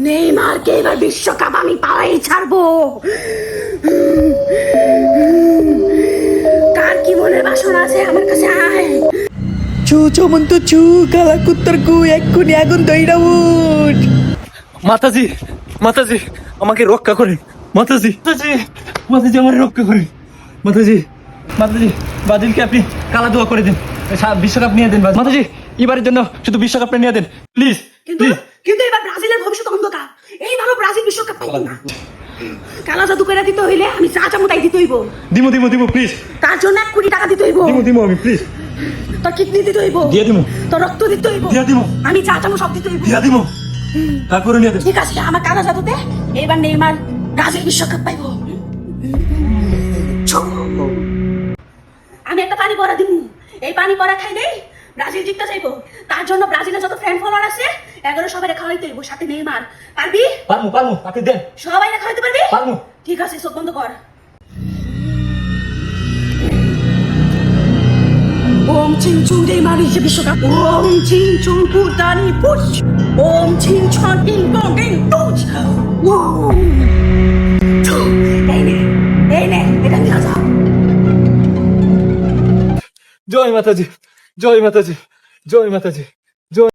নেইমারকে এবার বিশ্বকাপ আমি পাওয়াই ছাড়বো। কার কি মনের বাসনা আছে আমার কাছে আয়। চু চমন্ত চু কালা কুত্তার গু এক্ষুনি আগুন দইরা উঠ। মাতাজি, মাতাজি আমাকে রক্ষা করে। মাতাজি, মাতাজি, মাতাজি আমার রক্ষা করে। মাতাজি, মাতাজি ব্রাজিলকে আপনি কালা দোয়া করে দিন, বিশ্বকাপ নিয়ে দিন। মাতাজি এবারের জন্য শুধু বিশ্বকাপটা নিয়ে দেন প্লিজ। কিন্তু কিন্তু এবার ব্রাজিলের ভবিষ্যৎ অন্ধকার। এইবারও ব্রাজিল বিশ্বকাপ পাইবে না। কালা জাদু করে দিতে হইলে আমি যা চামু তাই দিতে হইব। দিমু দিমু দিমু প্লিজ। তার জন্য 1 কোটি টাকা দিতে হইব। দিমু দিমু আমি প্লিজ। তোর কিডনি দিতে হইব। দিয়ে দিমু। তোর রক্ত দিতে হইব। দিয়ে দিমু। আমি যা চামু সব দিতে হইব। দিয়ে দিমু। তারপরে নিয়ে দেন। ঠিক আছে, আমার কালা জাদুতে এবার নেইমার ব্রাজিল বিশ্বকাপ পাইব। আমি একটা পানি পড়া দিব। এই পানি পড়া খাই দেই ব্রাজিল জিততে যাইবো। তার জন্য ব্রাজিলের যত ফ্যান ফলোয়ার আছে 11 সবাই খাওয়াইতে হইব, সাথে নেইমার। পারবি? পারমু পারমু, আপনি দেন। সবাই খাওয়াইতে পারবি? পারমু। ঠিক আছে, চোখ বন্ধ কর। ওম চিং চুং নেইমার হিসেবে বিশ্বকাপ। ওম চিং চুং পুতানি পুচ। ওম চিং চং টিং পং টিং পুচ। ওম এই নে এটা নিয়ে যা। জয় মাতাজি, জয় মাতাজি, জয় মাতাজি।